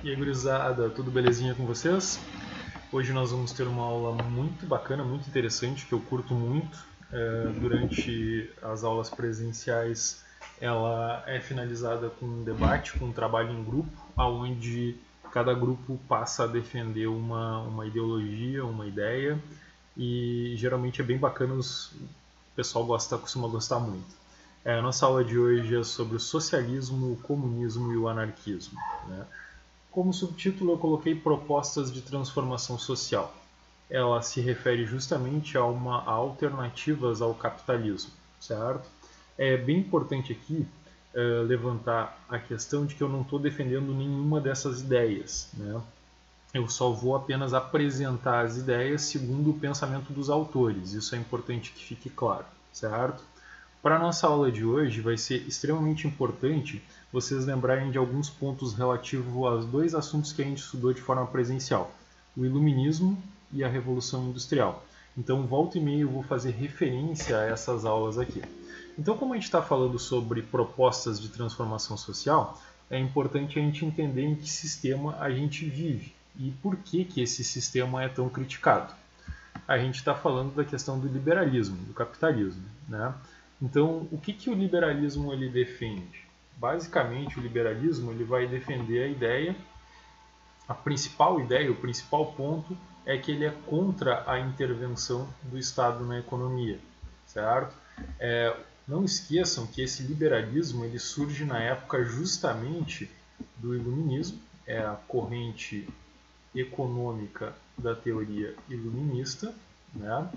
E aí, gurizada, tudo belezinha com vocês? Hoje nós vamos ter uma aula muito bacana, muito interessante, que eu curto muito. Durante as aulas presenciais, ela é finalizada com um debate, com um trabalho em grupo, onde cada grupo passa a defender uma ideologia, uma ideia, e geralmente é bem bacana, o pessoal costuma gostar muito. A nossa aula de hoje é sobre o socialismo, o comunismo e o anarquismo, né? Como subtítulo, eu coloquei propostas de transformação social. Ela se refere justamente a alternativas ao capitalismo, certo? É bem importante aqui levantar a questão de que eu não estou defendendo nenhuma dessas ideias, né? Eu só vou apenas apresentar as ideias segundo o pensamento dos autores. Isso é importante que fique claro, certo? Para a nossa aula de hoje, vai ser extremamente importante vocês lembrarem de alguns pontos relativos aos dois assuntos que a gente estudou de forma presencial: o Iluminismo e a Revolução Industrial. Então, volta e meia eu vou fazer referência a essas aulas aqui. Então, como a gente está falando sobre propostas de transformação social, é importante a gente entender em que sistema a gente vive e por que esse sistema é tão criticado. A gente está falando da questão do liberalismo, do capitalismo, né? Então, o que o liberalismo ele defende? Basicamente, o liberalismo ele vai defender a principal ideia, o principal ponto é que ele é contra a intervenção do Estado na economia, certo? Não esqueçam que esse liberalismo ele surge na época justamente do iluminismo, é a corrente econômica da teoria iluminista, né?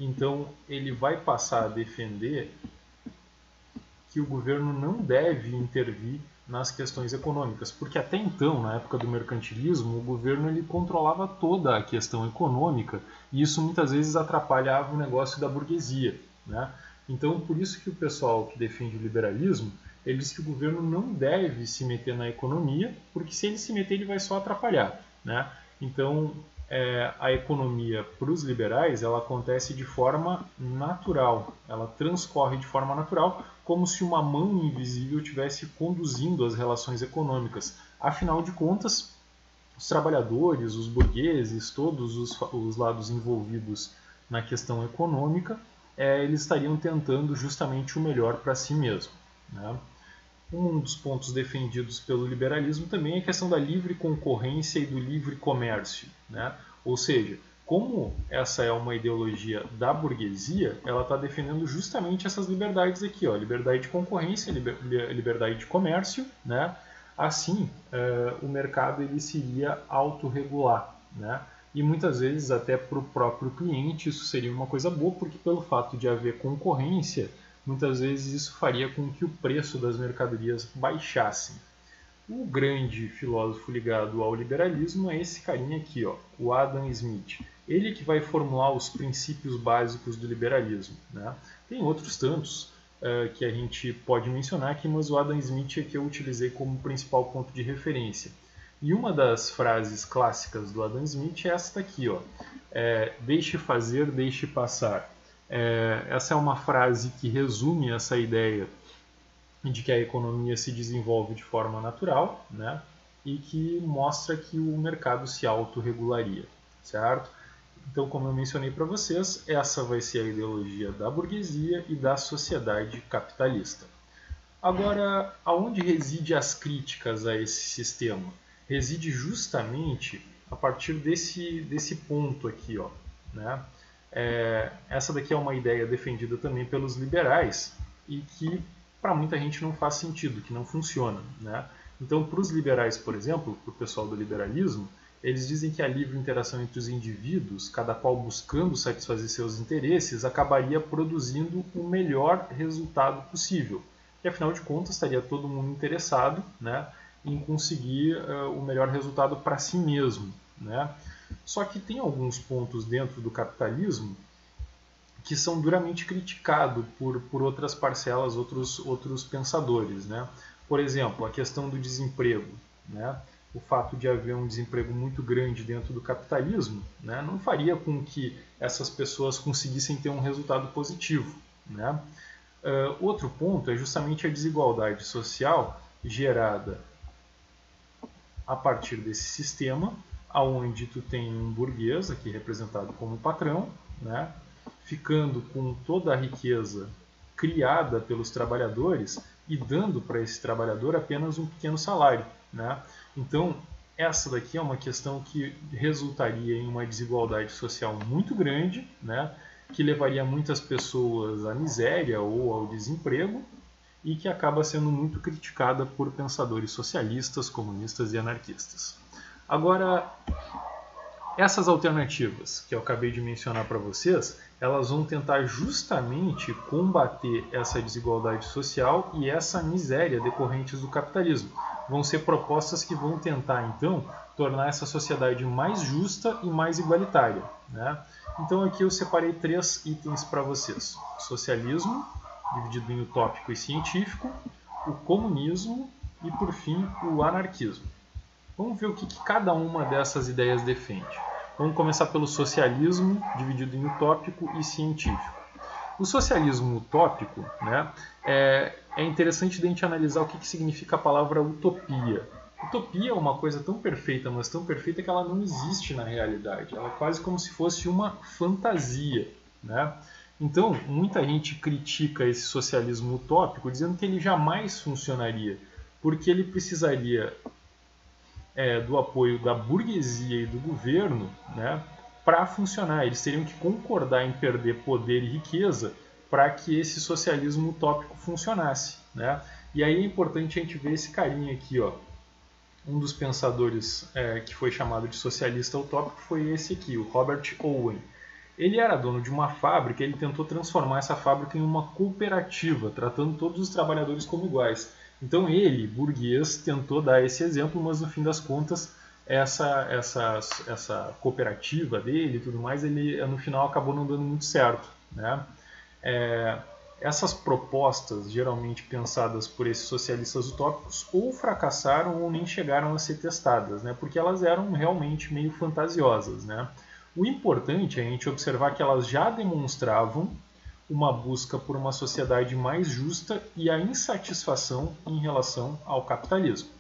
Então ele vai passar a defender que o governo não deve intervir nas questões econômicas, porque até então, na época do mercantilismo, o governo ele controlava toda a questão econômica e isso muitas vezes atrapalhava o negócio da burguesia, né? Então, por isso que o pessoal que defende o liberalismo, ele diz que o governo não deve se meter na economia, porque se ele se meter, ele vai só atrapalhar, né? Então, a economia para os liberais ela acontece de forma natural, ela transcorre de forma natural, como se uma mão invisível estivesse conduzindo as relações econômicas. Afinal de contas, os trabalhadores, os burgueses, todos os lados envolvidos na questão econômica, eles estariam tentando justamente o melhor para si mesmo, né? Um dos pontos defendidos pelo liberalismo também é a questão da livre concorrência e do livre comércio, né? Ou seja, como essa é uma ideologia da burguesia, ela está defendendo justamente essas liberdades aqui, ó, liberdade de concorrência, liberdade de comércio, né? Assim, o mercado ele se iria autorregular, né? E muitas vezes até para o próprio cliente isso seria uma coisa boa, porque pelo fato de haver concorrência, muitas vezes isso faria com que o preço das mercadorias baixasse. O grande filósofo ligado ao liberalismo é esse carinha aqui, ó, o Adam Smith. Ele que vai formular os princípios básicos do liberalismo, né? Tem outros tantos que a gente pode mencionar aqui, mas o Adam Smith é que eu utilizei como principal ponto de referência. E uma das frases clássicas do Adam Smith é essa daqui, ó, deixe fazer, deixe passar. Essa é uma frase que resume essa ideia de que a economia se desenvolve de forma natural, né? E que mostra que o mercado se autorregularia, certo? Então, como eu mencionei para vocês, essa vai ser a ideologia da burguesia e da sociedade capitalista. Agora, aonde reside as críticas a esse sistema? Reside justamente a partir desse ponto aqui, ó, né? Essa daqui é uma ideia defendida também pelos liberais e que para muita gente não faz sentido, que não funciona, né? Então, para os liberais, por exemplo, para o pessoal do liberalismo, eles dizem que a livre interação entre os indivíduos, cada qual buscando satisfazer seus interesses, acabaria produzindo o melhor resultado possível. E afinal de contas, estaria todo mundo interessado, né, em conseguir o melhor resultado para si mesmo, né? Só que tem alguns pontos dentro do capitalismo que são duramente criticados por outras parcelas, outros pensadores, né? Por exemplo, a questão do desemprego, né? O fato de haver um desemprego muito grande dentro do capitalismo, né, não faria com que essas pessoas conseguissem ter um resultado positivo, né? Outro ponto é justamente a desigualdade social gerada a partir desse sistema, aonde tu tem um burguês, aqui representado como patrão, né, ficando com toda a riqueza criada pelos trabalhadores e dando para esse trabalhador apenas um pequeno salário, né? Então, essa daqui é uma questão que resultaria em uma desigualdade social muito grande, né? Que levaria muitas pessoas à miséria ou ao desemprego e que acaba sendo muito criticada por pensadores socialistas, comunistas e anarquistas. Agora, essas alternativas que eu acabei de mencionar para vocês, elas vão tentar justamente combater essa desigualdade social e essa miséria decorrentes do capitalismo. Vão ser propostas que vão tentar, então, tornar essa sociedade mais justa e mais igualitária, né? Então aqui eu separei 3 itens para vocês. O socialismo, dividido em utópico e científico, o comunismo e, por fim, o anarquismo. Vamos ver o que cada uma dessas ideias defende. Vamos começar pelo socialismo, dividido em utópico e científico. O socialismo utópico, né, é interessante a gente analisar o que significa a palavra utopia. Utopia é uma coisa tão perfeita, mas tão perfeita que ela não existe na realidade. Ela é quase como se fosse uma fantasia, né? Então, muita gente critica esse socialismo utópico, dizendo que ele jamais funcionaria, porque ele precisaria do apoio da burguesia e do governo, né, para funcionar. Eles teriam que concordar em perder poder e riqueza para que esse socialismo utópico funcionasse, né? E aí é importante a gente ver esse carinha aqui, ó. Um dos pensadores que foi chamado de socialista utópico foi esse aqui, o Robert Owen. Ele era dono de uma fábrica, ele tentou transformar essa fábrica em uma cooperativa, tratando todos os trabalhadores como iguais. Então ele, burguês, tentou dar esse exemplo, mas no fim das contas, essa cooperativa dele e tudo mais, ele no final acabou não dando muito certo, né? Essas propostas, geralmente pensadas por esses socialistas utópicos, ou fracassaram ou nem chegaram a ser testadas, né? Porque elas eram realmente meio fantasiosas, né? O importante é a gente observar que elas já demonstravam uma busca por uma sociedade mais justa e a insatisfação em relação ao capitalismo.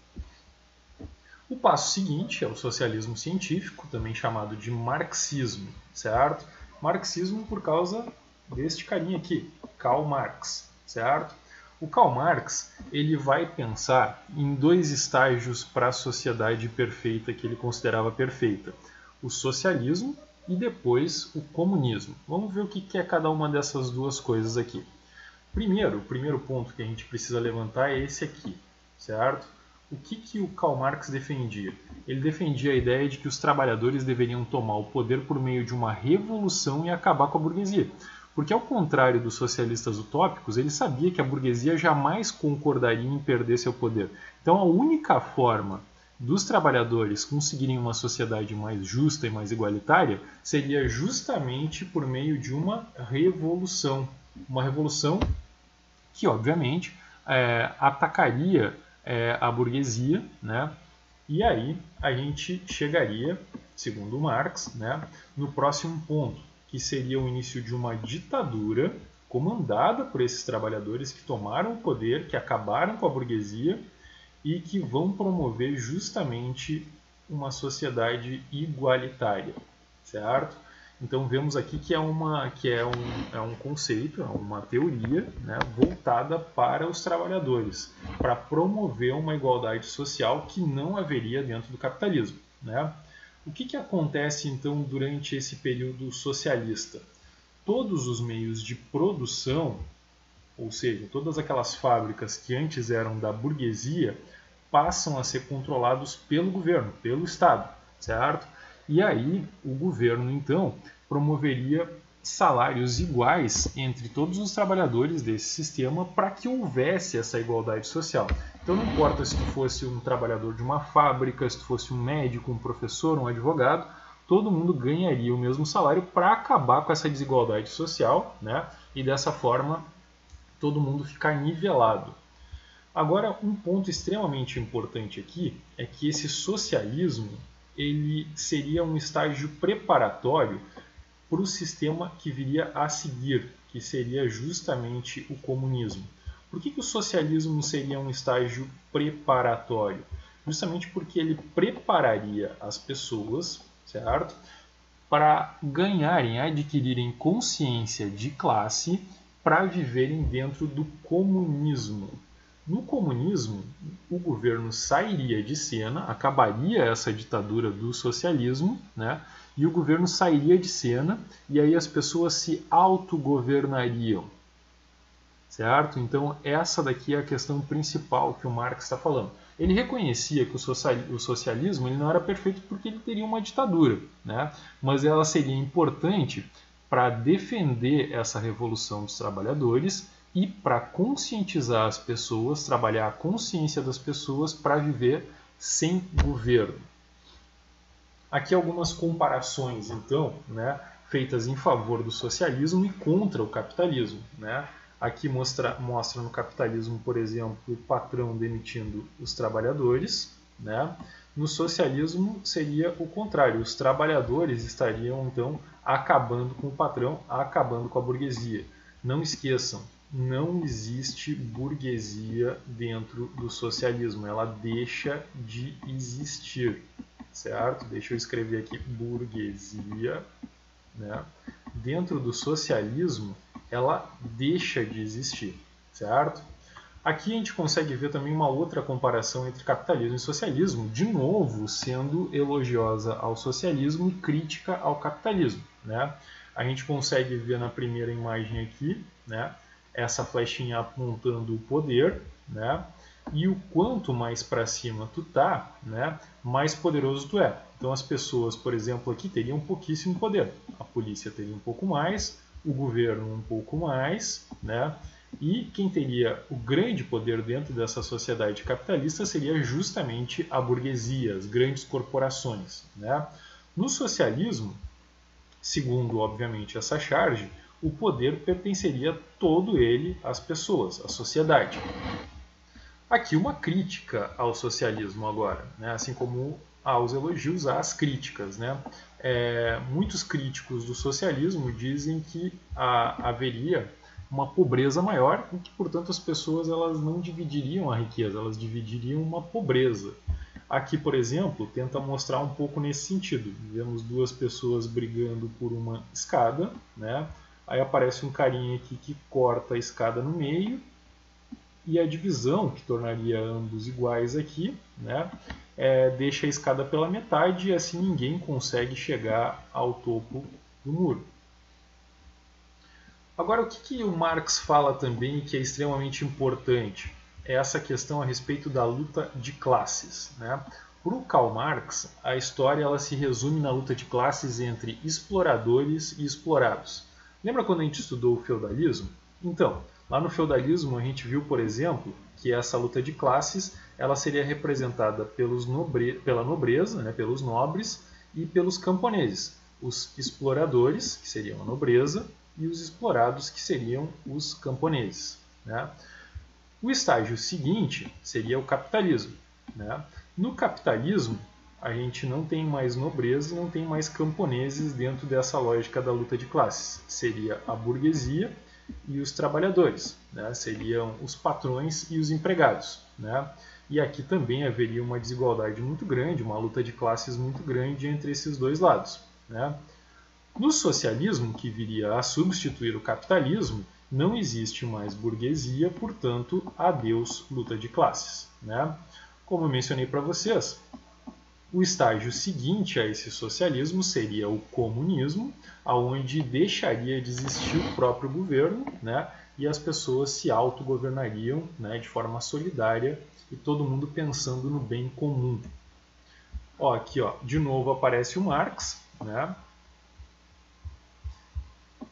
O passo seguinte é o socialismo científico, também chamado de marxismo, certo? Marxismo por causa deste carinha aqui, Karl Marx, certo? O Karl Marx, ele vai pensar em 2 estágios para a sociedade perfeita que ele considerava perfeita. O socialismo e depois o comunismo. Vamos ver o que é cada uma dessas 2 coisas aqui. O primeiro ponto que a gente precisa levantar é esse aqui, certo? O que o Karl Marx defendia? Ele defendia a ideia de que os trabalhadores deveriam tomar o poder por meio de uma revolução e acabar com a burguesia. Porque, ao contrário dos socialistas utópicos, ele sabia que a burguesia jamais concordaria em perder seu poder. Então, a única forma dos trabalhadores conseguirem uma sociedade mais justa e mais igualitária seria justamente por meio de uma revolução. Uma revolução que, obviamente, atacaria a burguesia, né? E aí a gente chegaria, segundo Marx, né, no próximo ponto, que seria o início de uma ditadura comandada por esses trabalhadores que tomaram o poder, que acabaram com a burguesia e que vão promover justamente uma sociedade igualitária, certo? Então vemos aqui que é um conceito, é uma teoria, né, voltada para os trabalhadores, para promover uma igualdade social que não haveria dentro do capitalismo, né? O que acontece então durante esse período socialista? Todos os meios de produção, ou seja, todas aquelas fábricas que antes eram da burguesia, passam a ser controlados pelo governo, pelo Estado, certo? E aí o governo, então, promoveria salários iguais entre todos os trabalhadores desse sistema para que houvesse essa igualdade social. Então não importa se tu fosse um trabalhador de uma fábrica, se tu fosse um médico, um professor, um advogado, todo mundo ganharia o mesmo salário para acabar com essa desigualdade social, né? E dessa forma todo mundo ficar nivelado. Agora, um ponto extremamente importante aqui é que esse socialismo ele seria um estágio preparatório para o sistema que viria a seguir, que seria justamente o comunismo. Por que o socialismo seria um estágio preparatório? Justamente porque ele prepararia as pessoas, certo? Para ganharem, adquirirem consciência de classe para viverem dentro do comunismo. No comunismo, o governo sairia de cena, acabaria essa ditadura do socialismo, né? E o governo sairia de cena e aí as pessoas se autogovernariam, certo? Então essa daqui é a questão principal que o Marx está falando. Ele reconhecia que o socialismo ele não era perfeito porque ele teria uma ditadura, né? Mas ela seria importante para defender essa revolução dos trabalhadores e para conscientizar as pessoas, trabalhar a consciência das pessoas para viver sem governo. Aqui algumas comparações, então, né, feitas em favor do socialismo e contra o capitalismo, né? Aqui mostra no capitalismo, por exemplo, o patrão demitindo os trabalhadores, né? No socialismo seria o contrário, os trabalhadores estariam então acabando com o patrão, acabando com a burguesia. Não esqueçam, não existe burguesia dentro do socialismo, ela deixa de existir, certo? Deixa eu escrever aqui burguesia, né? Dentro do socialismo ela deixa de existir, certo? Aqui a gente consegue ver também uma outra comparação entre capitalismo e socialismo, de novo sendo elogiosa ao socialismo e crítica ao capitalismo, né? A gente consegue ver na primeira imagem aqui, né, essa flechinha apontando o poder, né? E o quanto mais para cima tu tá, né, mais poderoso tu é. Então as pessoas, por exemplo, aqui teriam pouquíssimo poder. A polícia teria um pouco mais, o governo um pouco mais, né? E quem teria o grande poder dentro dessa sociedade capitalista seria justamente a burguesia, as grandes corporações, né? No socialismo, segundo obviamente essa charge, o poder pertenceria todo ele às pessoas, à sociedade. Aqui uma crítica ao socialismo agora, né? Assim como aos elogios às críticas, né? Muitos críticos do socialismo dizem que haveria uma pobreza maior e que, portanto, as pessoas elas não dividiriam a riqueza, elas dividiriam uma pobreza. Aqui, por exemplo, tenta mostrar um pouco nesse sentido. Vemos duas pessoas brigando por uma escada, né? Aí aparece um carinha aqui que corta a escada no meio e a divisão, que tornaria ambos iguais aqui, né? Deixa a escada pela metade e assim ninguém consegue chegar ao topo do muro. Agora, o que o Marx fala também que é extremamente importante? É essa questão a respeito da luta de classes, né? Para o Karl Marx, a história ela se resume na luta de classes entre exploradores e explorados. Lembra quando a gente estudou o feudalismo? Então, lá no feudalismo a gente viu, por exemplo, que essa luta de classes ela seria representada pela nobreza, né, pelos nobres e pelos camponeses. Os exploradores, que seriam a nobreza, e os explorados, que seriam os camponeses, né? O estágio seguinte seria o capitalismo, né? No capitalismo, a gente não tem mais nobreza e não tem mais camponeses dentro dessa lógica da luta de classes. Seria a burguesia e os trabalhadores, né? Seriam os patrões e os empregados, né? E aqui também haveria uma desigualdade muito grande, uma luta de classes muito grande entre esses dois lados, né? No socialismo, que viria a substituir o capitalismo, não existe mais burguesia, portanto, adeus luta de classes, né? Como eu mencionei para vocês, o estágio seguinte a esse socialismo seria o comunismo, onde deixaria de existir o próprio governo, né? E as pessoas se autogovernariam, né, de forma solidária e todo mundo pensando no bem comum. Aqui, de novo aparece o Marx, né?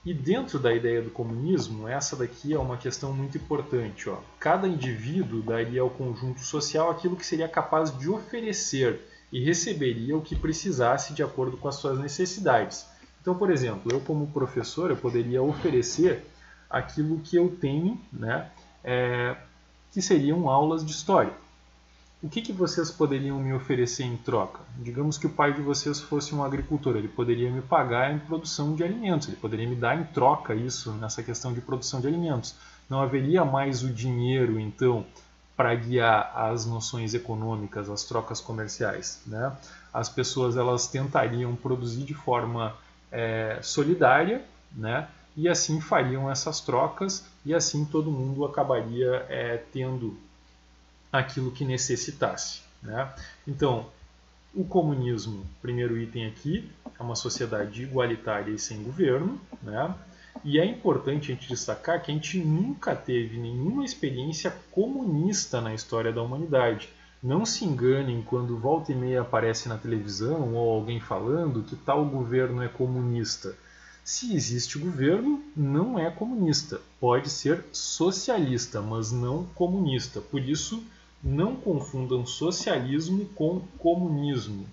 E dentro da ideia do comunismo, essa daqui é uma questão muito importante. Cada indivíduo daria ao conjunto social aquilo que seria capaz de oferecer e receberia o que precisasse de acordo com as suas necessidades. Então, por exemplo, eu como professor eu poderia oferecer aquilo que eu tenho, né, que seriam aulas de história. O que vocês poderiam me oferecer em troca? Digamos que o pai de vocês fosse um agricultor, ele poderia me pagar em produção de alimentos, ele poderia me dar em troca isso, nessa questão de produção de alimentos. Não haveria mais o dinheiro, então, para guiar as noções econômicas, as trocas comerciais, né? As pessoas elas tentariam produzir de forma solidária, né? E assim fariam essas trocas e assim todo mundo acabaria tendo aquilo que necessitasse, né? Então, o comunismo, primeiro item aqui, é uma sociedade igualitária e sem governo, né? E é importante a gente destacar que a gente nunca teve nenhuma experiência comunista na história da humanidade. Não se enganem quando volta e meia aparece na televisão ou alguém falando que tal governo é comunista. Se existe governo, não é comunista. Pode ser socialista, mas não comunista. Por isso, não confundam socialismo com comunismo.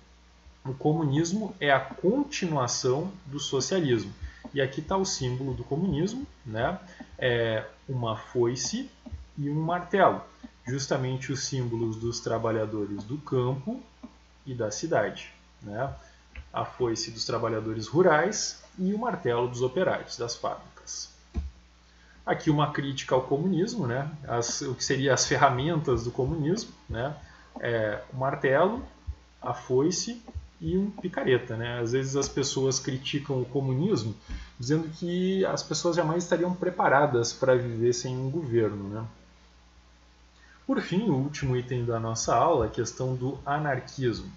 O comunismo é a continuação do socialismo. E aqui está o símbolo do comunismo, né? É uma foice e um martelo. Justamente os símbolos dos trabalhadores do campo e da cidade, né? A foice dos trabalhadores rurais e o martelo dos operários das fábricas. Aqui uma crítica ao comunismo, né? O que seriam as ferramentas do comunismo, né? O martelo, a foice e um picareta, né? Às vezes as pessoas criticam o comunismo dizendo que as pessoas jamais estariam preparadas para viver sem um governo, né? Por fim, o último item da nossa aula é a questão do anarquismo.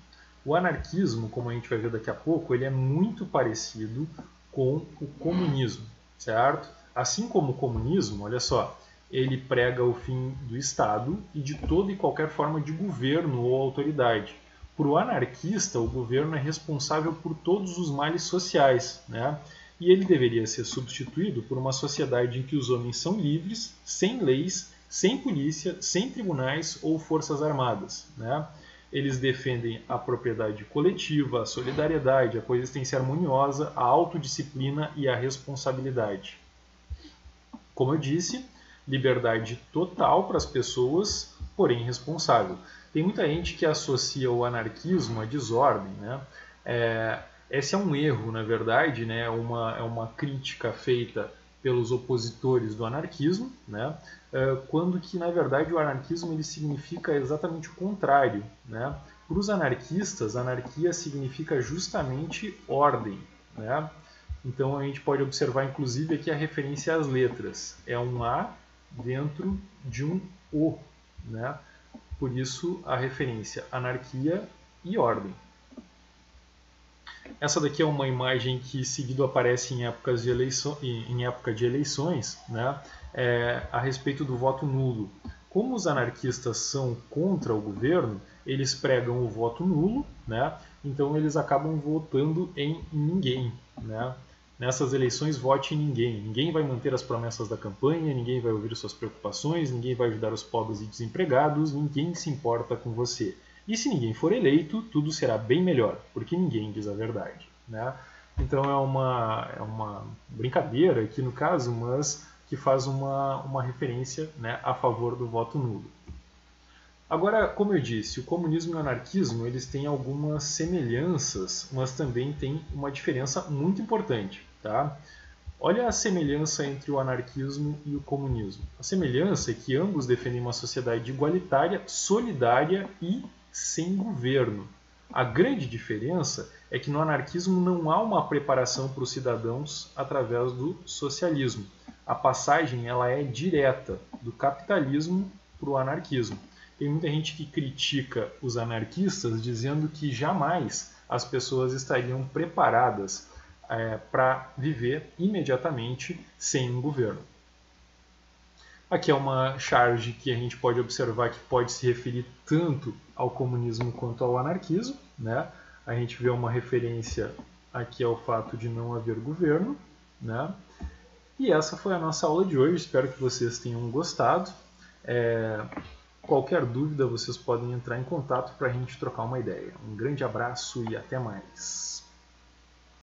O anarquismo, como a gente vai ver daqui a pouco, ele é muito parecido com o comunismo, certo? Assim como o comunismo, olha só, ele prega o fim do Estado e de toda e qualquer forma de governo ou autoridade. Para o anarquista, o governo é responsável por todos os males sociais, né? E ele deveria ser substituído por uma sociedade em que os homens são livres, sem leis, sem polícia, sem tribunais ou forças armadas, né? Eles defendem a propriedade coletiva, a solidariedade, a coexistência harmoniosa, a autodisciplina e a responsabilidade. Como eu disse, liberdade total para as pessoas, porém responsável. Tem muita gente que associa o anarquismo à desordem, né? Esse é um erro, na verdade, né? É uma crítica feita pelos opositores do anarquismo, né? Quando que, na verdade, o anarquismo ele significa exatamente o contrário, né? Para os anarquistas, anarquia significa justamente ordem, né? Então a gente pode observar, inclusive, aqui a referência às letras. É um A dentro de um O, né? Por isso a referência anarquia e ordem. Essa daqui é uma imagem que seguido aparece em época de eleições, né? A respeito do voto nulo. Como os anarquistas são contra o governo, eles pregam o voto nulo, né? Então eles acabam votando em ninguém, né? Nessas eleições, vote em ninguém. Ninguém vai manter as promessas da campanha, ninguém vai ouvir suas preocupações, ninguém vai ajudar os pobres e desempregados, ninguém se importa com você. E se ninguém for eleito, tudo será bem melhor, porque ninguém diz a verdade, né? Então é uma brincadeira aqui no caso, mas que faz uma referência, né, a favor do voto nulo. Agora, como eu disse, o comunismo e o anarquismo eles têm algumas semelhanças, mas também têm uma diferença muito importante, tá? Olha a semelhança entre o anarquismo e o comunismo. A semelhança é que ambos defendem uma sociedade igualitária, solidária e sem governo. A grande diferença é que no anarquismo não há uma preparação para os cidadãos através do socialismo. A passagem ela é direta do capitalismo para o anarquismo. Tem muita gente que critica os anarquistas dizendo que jamais as pessoas estariam preparadas para viver imediatamente sem um governo. Aqui é uma charge que a gente pode observar que pode se referir tanto ao comunismo quanto ao anarquismo, né? A gente vê uma referência aqui ao fato de não haver governo, né? E essa foi a nossa aula de hoje, espero que vocês tenham gostado. Qualquer dúvida, vocês podem entrar em contato para a gente trocar uma ideia. Um grande abraço e até mais!